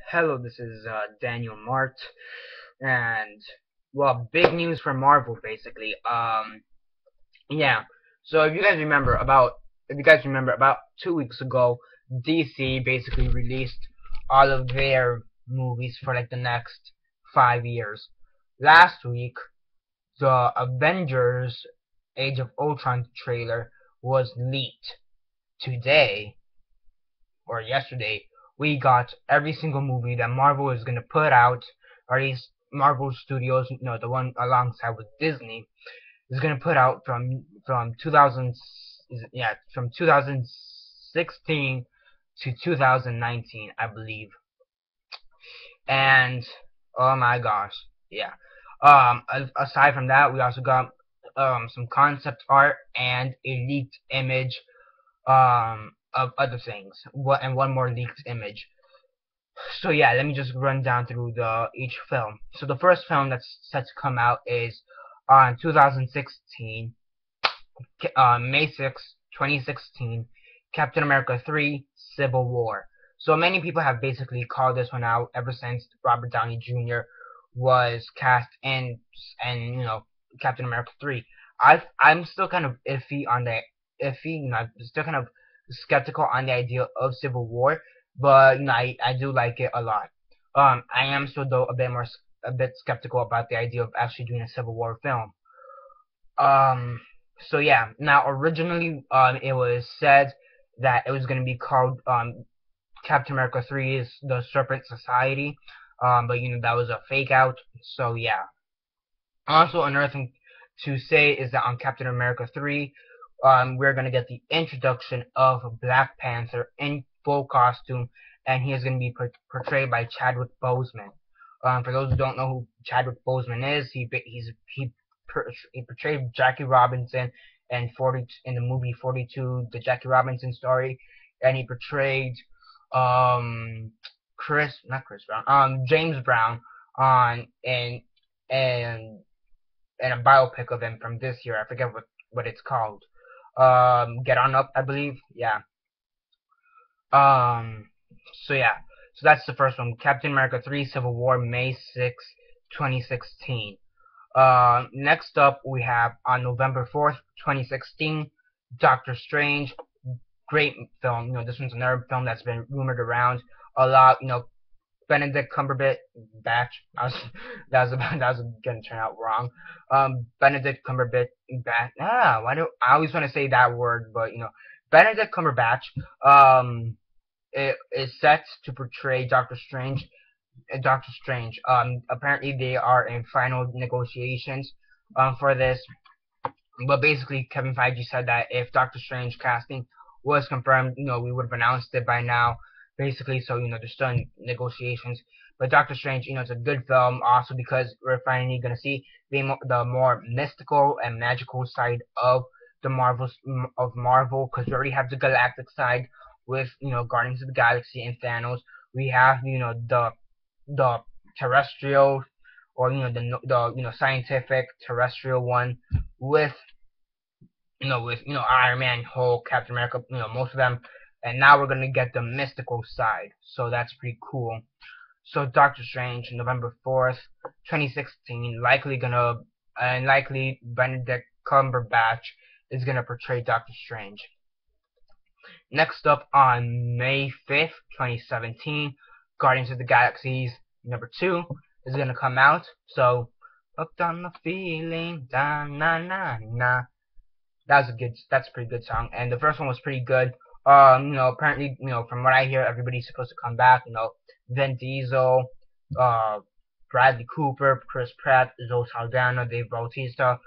Hello, this is Daniel Mart, and well, big news for Marvel, basically. Yeah. So if you guys remember, about 2 weeks ago, DC basically released all of their movies for like the next 5 years. Last week, the Avengers Age of Ultron trailer was leaked. Today, or yesterday, we got every single movie that Marvel is gonna put out, or at least Marvel Studios, the one alongside with Disney, is gonna put out from 2000, yeah, from 2016 to 2019, I believe. And oh my gosh, yeah. Aside from that, we also got some concept art and a leaked image of other things. And one more leaked image. So yeah, let me just run down through the each film. So the first film that's set to come out is on 2016, May 6th, 2016, Captain America 3: Civil War. So many people have basically called this one out ever since Robert Downey Jr. was cast in and Captain America 3. I'm still kind of iffy on that I'm still kind of skeptical on the idea of Civil War, but I do like it a lot. I am still though a bit skeptical about the idea of actually doing a Civil War film. Um, so yeah, now originally it was said that it was going to be called Captain America 3 is the Serpent Society, but that was a fake out. So yeah. Also, another thing to say is that on Captain America 3, we're going to get the introduction of Black Panther in full costume, and he is going to be portrayed by Chadwick Boseman. For those who don't know who Chadwick Boseman is, he portrayed Jackie Robinson in the movie 42, the Jackie Robinson story, and he portrayed um Chris Brown, James Brown on and and a biopic of him from this year. I forget what it's called. Get On Up, I believe. Yeah. Um. So yeah. So that's the first one. Captain America 3: Civil War, May 6th, 2016. Next up we have on November 4th, 2016, Doctor Strange. Great film. This one's another film that's been rumored around a lot. Benedict Cumberbatch batch. That was gonna turn out wrong. Benedict Cumberbatch batch. Why do I always want to say that word? But Benedict Cumberbatch it is set to portray Doctor Strange. Doctor Strange. Apparently they are in final negotiations for this. But basically, Kevin Feige said that if Doctor Strange casting was confirmed, we would have announced it by now. Basically, so they're still in negotiations. But Doctor Strange, it's a good film also because we're finally gonna see the more mystical and magical side of Marvel, because we already have the galactic side with Guardians of the Galaxy and Thanos. We have the terrestrial, or the scientific terrestrial one with Iron Man, Hulk, Captain America, most of them, and now we're gonna get the mystical side. So that's pretty cool. So Doctor Strange, November 4th, 2016, likely Benedict Cumberbatch is gonna portray Doctor Strange. Next up on May 5th, 2017, Guardians of the Galaxy #2 is gonna come out. So hooked on the feeling, da na na na. That's a pretty good song, and the first one was pretty good. Apparently, from what I hear, everybody's supposed to come back. Vin Diesel, uh, Bradley Cooper, Chris Pratt, Zoe Saldana, Dave Bautista,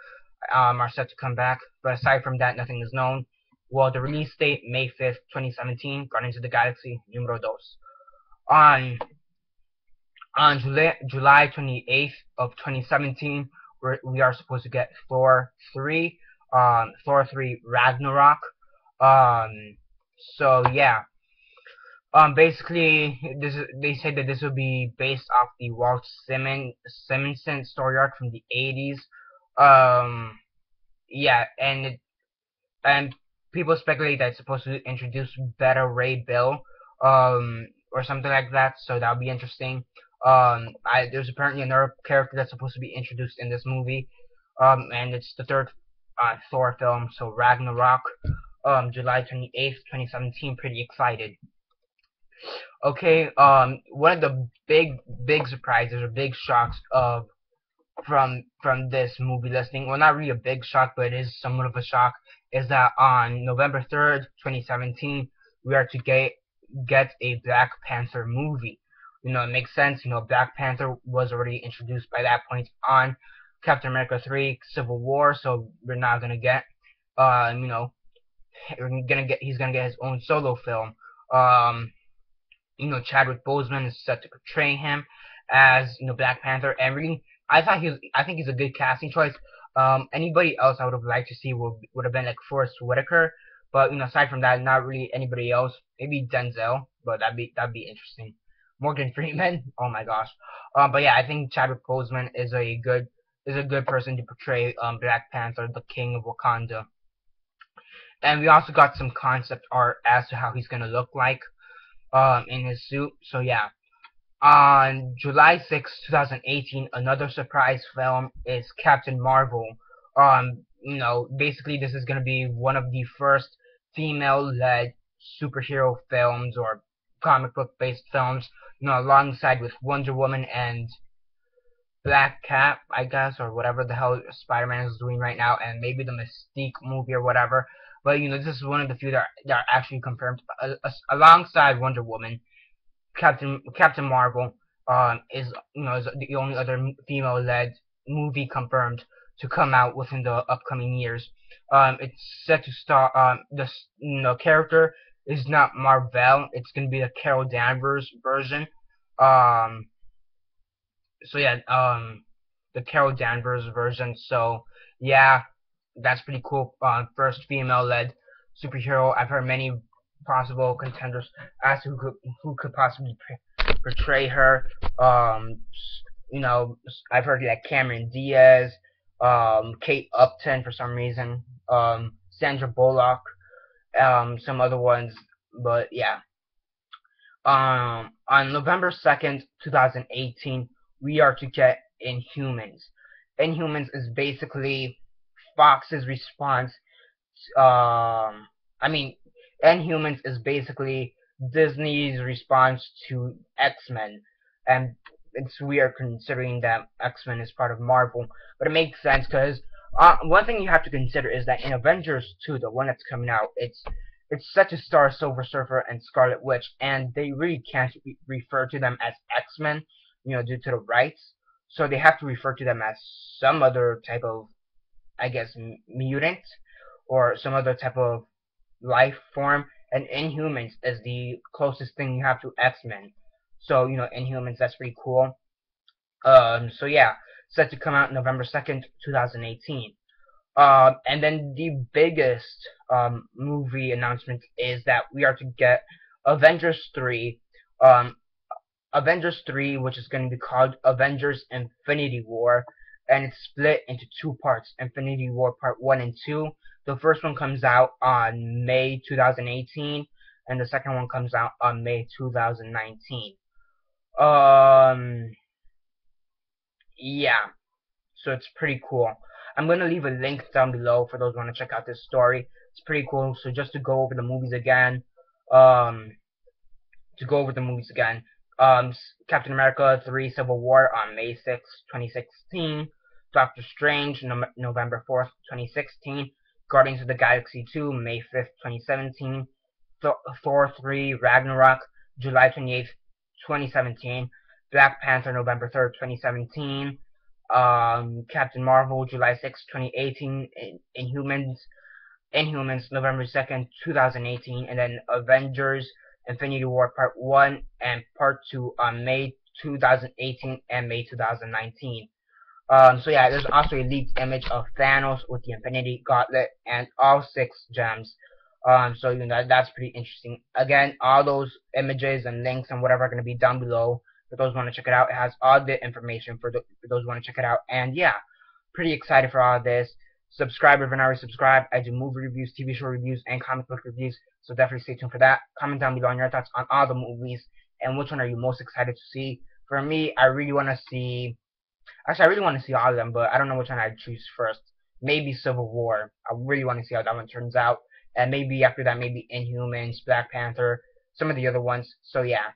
are set to come back. But aside from that, nothing is known. Well, the release date, May 5th, 2017, Guardians of the Galaxy Numero Dos. On July 28th of 2017, we are supposed to get Thor 3, Thor 3 Ragnarok. Um, so yeah. Basically, they said that this will be based off the Simonson story arc from the 80s. Um, yeah, and people speculate that it's supposed to introduce Beta Ray Bill, or something like that. So that'll be interesting. There's apparently another character that's supposed to be introduced in this movie. And it's the third Thor film, so Ragnarok. July 28th, 2017. Pretty excited. Okay. One of the big surprises or big shocks of from this movie listing, well, not really a big shock, but it is somewhat of a shock, is that on November 3rd, 2017, we are to get a Black Panther movie. You know, it makes sense. You know, Black Panther was already introduced by that point on Captain America 3 Civil War, so we're not gonna get, you know, he's gonna get his own solo film. Um, you know, Chadwick Boseman is set to portray him as, you know, Black Panther, and really, I think he's a good casting choice. Anybody else I would have liked to see would have been like Forrest Whitaker, but you know, aside from that, not really anybody else. Maybe Denzel, but that'd be interesting. Morgan Freeman, oh my gosh. But yeah, I think Chadwick Boseman is a good person to portray Black Panther, the King of Wakanda. And we also got some concept art as to how he's gonna look like in his suit. So yeah. On July 6, 2018, another surprise film is Captain Marvel. You know, basically this is gonna be one of the first female-led superhero films or comic book-based films. You know, alongside with Wonder Woman and Black Cat, I guess, or whatever the hell Spider-Man is doing right now, and maybe the Mystique movie or whatever. But you know, this is one of the few that are actually confirmed alongside Wonder Woman. Captain Marvel is, you know, is the only other female-led movie confirmed to come out within the upcoming years. It's set to star the, you know, character is not Marvel. It's gonna be the Carol Danvers version. Um, so yeah, the Carol Danvers version. So yeah, that's pretty cool. First female-led superhero. I've heard many possible contenders as to who could possibly portray her. You know, I've heard like Cameron Diaz, Kate Upton for some reason, Sandra Bullock, some other ones, but yeah. On November 2nd, 2018, we are to get Inhumans. Inhumans is basically Fox's response. I mean, Inhumans is basically Disney's response to X-Men, and it's weird considering that X-Men is part of Marvel, but it makes sense because one thing you have to consider is that in Avengers 2, the one that's coming out, it's set to star Silver Surfer and Scarlet Witch, and they really can't refer to them as X-Men, you know, due to the rights, so they have to refer to them as some other type of, I guess, mutant, or some other type of life form, and Inhumans is the closest thing you have to X-Men. So, you know, Inhumans, that's pretty cool. So yeah, set to come out November 2nd, 2018. And then the biggest movie announcement is that we are to get Avengers 3. Avengers 3, which is going to be called Avengers Infinity War, and it's split into two parts, Infinity War Part 1 and 2. The first one comes out on May 2018, and the second one comes out on May 2019. Yeah, so it's pretty cool. I'm going to leave a link down below for those who want to check out this story. It's pretty cool. So just to go over the movies again, Captain America 3 Civil War on May 6, 2016. Doctor Strange, November 4th, 2016. Guardians of the Galaxy 2, May 5th, 2017. Thor 3 Ragnarok, July 28th, 2017. Black Panther, November 3rd, 2017. Captain Marvel, July 6th, 2018. Inhumans, November 2nd, 2018. And then Avengers Infinity War Part 1 and Part 2 on May 2018 and May 2019. So yeah, there's also a leaked image of Thanos with the Infinity Gauntlet and all 6 gems. So you know, that's pretty interesting. Again, all those images and links and whatever are going to be down below for those who want to check it out. It has all the information for those who want to check it out. And yeah, pretty excited for all of this. Subscribe if you're not already subscribed. I do movie reviews, TV show reviews, and comic book reviews, so definitely stay tuned for that. Comment down below on your thoughts on all the movies. and which one are you most excited to see? For me, I really want to see. Actually, I really want to see all of them, but I don't know which one I'd choose first. Maybe Civil War. I really want to see how that one turns out, and maybe after that, maybe Inhumans, Black Panther, some of the other ones. So yeah,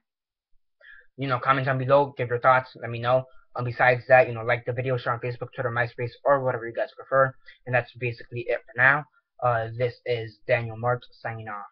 comment down below, give your thoughts, let me know. Besides that, like the video, share on Facebook, Twitter, MySpace, or whatever you guys prefer. And that's basically it for now. This is Daniel Mart signing off.